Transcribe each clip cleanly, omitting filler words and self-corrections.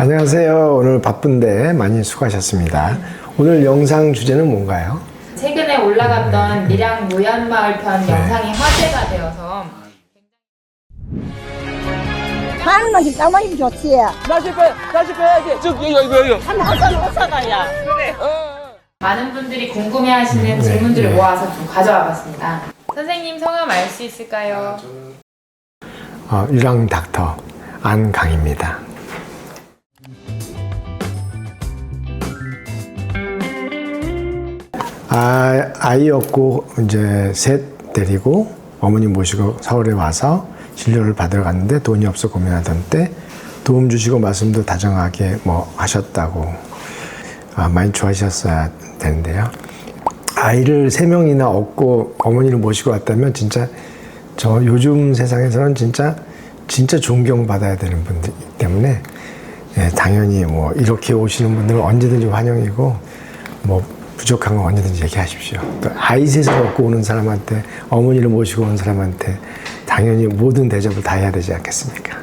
안녕하세요. 오늘 바쁜데 많이 수고하셨습니다. 오늘 영상 주제는 뭔가요? 최근에 올라갔던 밀양 무연마을 편 영상이 화제가 되어서 하는 맛이 나만 좋지. 다시 빼야지. 여기. 사가야. 많은 분들이 궁금해하시는 질문들을 모아서 좀 가져와 봤습니다. 선생님 성함 알 수 있을까요? 유랑 닥터 안강입니다. 아이 없고 이제 셋 데리고 어머니 모시고 서울에 와서 진료를 받으러 갔는데 돈이 없어 고민하던 때 도움 주시고 말씀도 다정하게 하셨다고 많이 좋아하셨어야 되는데요. 아이를 3명이나 얻고 어머니를 모시고 왔다면 진짜 저 요즘 세상에서는 진짜 존경받아야 되는 분들이기 때문에 당연히 이렇게 오시는 분들은 언제든지 환영이고 부족한 건 언제든지 얘기하십시오. 또 아이 셋을 얻고 오는 사람한테 어머니를 모시고 온 사람한테 당연히 모든 대접을 다 해야 되지 않겠습니까?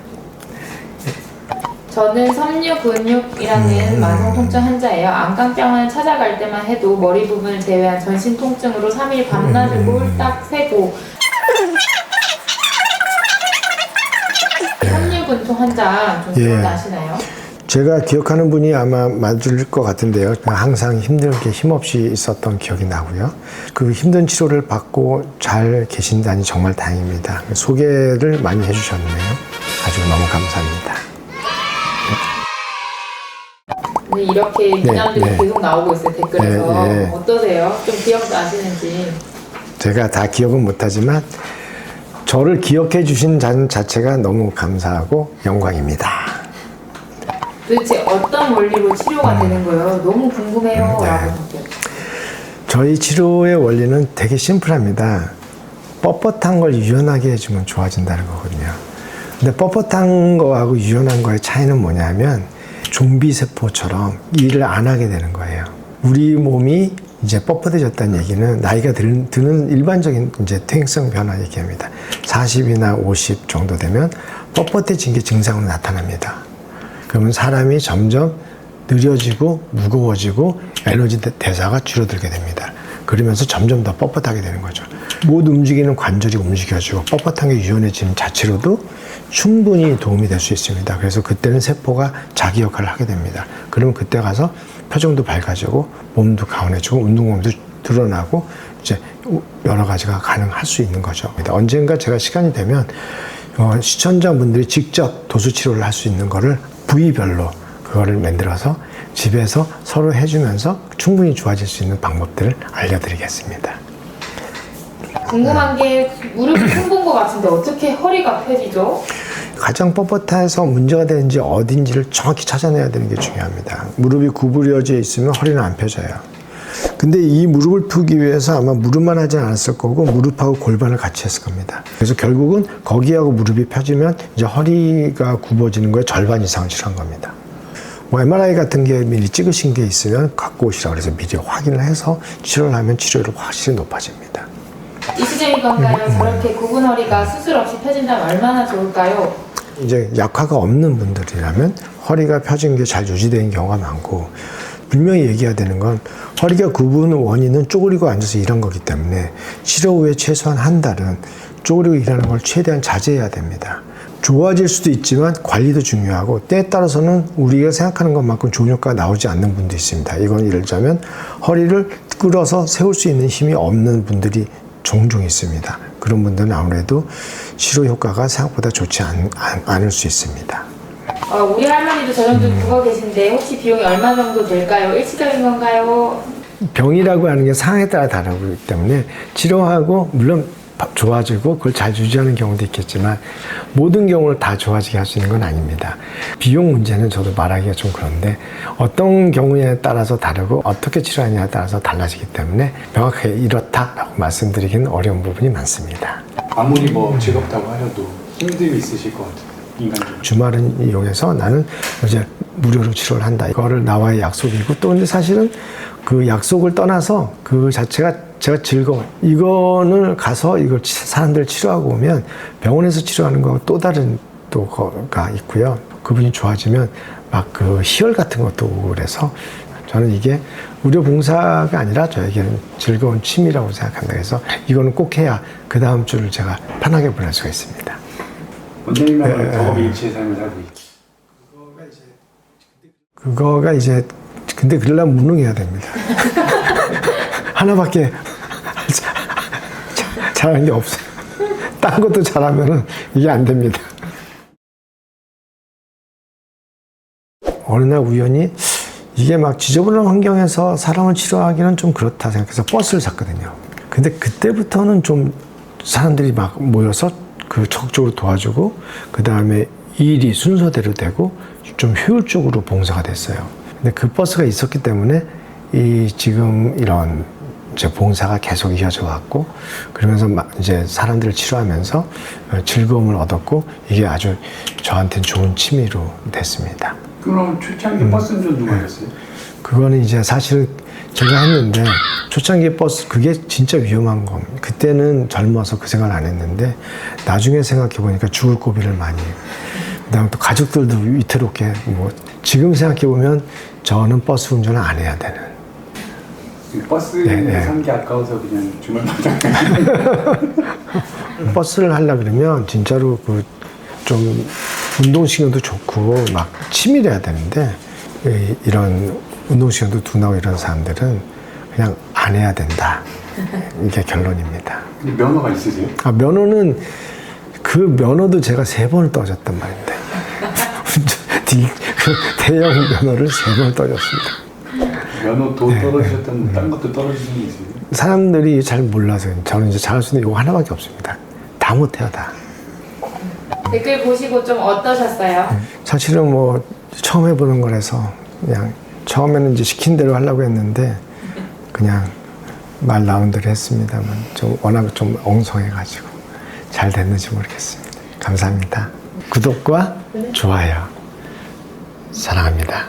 저는 섬유근육이라는 만성통증 환자예요. 안강병원을 찾아갈 때만 해도 머리 부분을 제외한 전신 통증으로 3일 밤낮을 꼴딱 새고 섬유근통 환자 좀 기억나시나요? 제가 기억하는 분이 아마 맞을 것 같은데요. 항상 힘들게 힘없이 있었던 기억이 나고요. 그 힘든 치료를 받고 잘 계신다니 정말 다행입니다. 소개를 많이 해주셨네요. 아주 너무 감사합니다. 네, 이렇게 미남들이 계속 나오고 있어요, 댓글에서. 어떠세요? 좀 기억나시는지. 제가 다 기억은 못하지만 저를 기억해 주신 자체가 너무 감사하고 영광입니다. 도대체 어떤 원리로 치료가 되는 거예요? 너무 궁금해요. 라고 저희 치료의 원리는 되게 심플합니다. 뻣뻣한 걸 유연하게 해주면 좋아진다는 거거든요. 근데 뻣뻣한 거하고 유연한 거의 차이는 뭐냐면 좀비 세포처럼 일을 안 하게 되는 거예요. 우리 몸이 이제 뻣뻣해졌다는 얘기는 나이가 드는 일반적인 이제 퇴행성 변화 얘기합니다. 40이나 50 정도 되면 뻣뻣해진 게 증상으로 나타납니다. 그러면 사람이 점점 느려지고 무거워지고 에너지 대사가 줄어들게 됩니다. 그러면서 점점 더 뻣뻣하게 되는 거죠. 못 움직이는 관절이 움직여지고 뻣뻣한 게 유연해짐 자체로도 충분히 도움이 될 수 있습니다. 그래서 그때는 세포가 자기 역할을 하게 됩니다. 그러면 그때 가서 표정도 밝아지고 몸도 가온해지고 운동감도 드러나고 이제 여러 가지가 가능할 수 있는 거죠. 언젠가 제가 시간이 되면 시청자분들이 직접 도수 치료를 할 수 있는 거를 부위별로 그거를 만들어서 집에서 서로 해주면서 충분히 좋아질 수 있는 방법들을 알려드리겠습니다. 궁금한 게 무릎이 흉본 것 같은데 어떻게 허리가 펴지죠? 가장 뻣뻣해서 문제가 되는지 어딘지를 정확히 찾아내야 되는 게 중요합니다. 무릎이 구부려져 있으면 허리는 안 펴져요. 근데 이 무릎을 펴기 위해서 아마 무릎만 하지 않았을 거고 무릎하고 골반을 같이 했을 겁니다. 그래서 결국은 거기하고 무릎이 펴지면 이제 허리가 굽어지는 거에 절반 이상을 치료한 겁니다. MRI 같은 게 미리 찍으신 게 있으면 갖고 오시라고 그래서 미리 확인을 해서 치료를 하면 치료율이 확실히 높아집니다. 이수적인 건가요? 저렇게 굽은 허리가 수술 없이 펴진다면 얼마나 좋을까요? 이제 약화가 없는 분들이라면 허리가 펴진 게 잘 유지되는 경우가 많고 분명히 얘기해야 되는 건 허리가 굽은 원인은 쪼그리고 앉아서 일한 거기 때문에 치료 후에 최소한 한 달은 쪼그리고 일하는 걸 최대한 자제해야 됩니다. 좋아질 수도 있지만 관리도 중요하고 때에 따라서는 우리가 생각하는 것만큼 좋은 효과가 나오지 않는 분도 있습니다. 이건 예를 들자면 허리를 끌어서 세울 수 있는 힘이 없는 분들이 종종 있습니다. 그런 분들은 아무래도 치료 효과가 생각보다 좋지 않을 수 있습니다. 우리 할머니도 저 정도 굽어 계신데 혹시 비용이 얼마 정도 될까요? 일시적인 건가요? 병이라고 하는 게 상황에 따라 다르기 때문에 치료하고 물론 좋아지고 그걸 잘 유지하는 경우도 있겠지만 모든 경우를 다 좋아지게 할 수 있는 건 아닙니다. 비용 문제는 저도 말하기가 좀 그런데 어떤 경우에 따라서 다르고 어떻게 치료하느냐에 따라서 달라지기 때문에 명확하게 이렇다라고 말씀드리기는 어려운 부분이 많습니다. 아무리 즐겁다고 하셔도 힘듦이 있으실 것 같아요. 인간적으로. 주말은 이용해서 나는 이제 무료로 치료를 한다. 이거를 나와의 약속이고 또 근데 사실은 그 약속을 떠나서 그 자체가 제가 즐거워요. 이거는 가서 이걸 사람들 치료하고 오면 병원에서 치료하는 거하고 또 다른 또가 있고요. 그분이 좋아지면 막 그 희열 같은 것도 오고 그래서 저는 이게 의료 봉사가 아니라 저에게는 즐거운 취미라고 생각합니다. 그래서 이거는 꼭 해야 그 다음 주를 제가 편하게 보낼 수가 있습니다. 원장님하고 더 일치의 삶을 살고 있죠. 그거가 이제 근데 그러려면 무능해야 됩니다. 하나밖에 잘하는 게 없어요. 딴 것도 잘하면은 이게 안 됩니다. 어느 날 우연히 이게 막 지저분한 환경에서 사람을 치료하기는 좀 그렇다 생각해서 버스를 샀거든요. 근데 그때부터는 좀 사람들이 막 모여서 그 적극적으로 도와주고 그 다음에 일이 순서대로 되고 좀 효율적으로 봉사가 됐어요. 근데 그 버스가 있었기 때문에 이 지금 이런 이제 봉사가 계속 이어져 왔고 그러면서 이제 사람들을 치료하면서 즐거움을 얻었고 이게 아주 저한테는 좋은 취미로 됐습니다. 그럼 초창기 버스 운전 누가 하셨어요? 그거는 이제 사실 제가 했는데 초창기 버스 그게 진짜 위험한 겁니다. 그때는 젊어서 그 생각을 안 했는데 나중에 생각해 보니까 죽을 고비를 많이 해요. 그다음에 또 가족들도 위태롭게 뭐 지금 생각해 보면 저는 버스 운전을 안 해야 되는. 버스 산 게 아까워서 그냥 주말마다 버스를 하려 그러면 진짜로 그 좀 운동신경도 좋고 막 치밀해야 되는데 이런 운동신경도 둔하고 이런 사람들은 그냥 안 해야 된다. 이게 결론입니다. 근데 면허가 있으세요? 아, 면허는 그 면허도 제가 3번을 떨어졌단 말인데 그 대형 면허를 3번을 떨어졌습니다. 면허도 떨어지셨다면 딴 것도 떨어지는 게 있어요? 사람들이 잘 몰라서 저는 이제 잘할 수 있는 이거 하나밖에 없습니다. 다 못해요, 다. 댓글 보시고 좀 어떠셨어요? 사실은 뭐 처음 해보는 거라서 그냥 처음에는 이제 시킨 대로 하려고 했는데 그냥 말 나온 대로 했습니다만 좀 워낙 좀 엉성해가지고 잘 됐는지 모르겠습니다. 감사합니다. 구독과 좋아요 사랑합니다.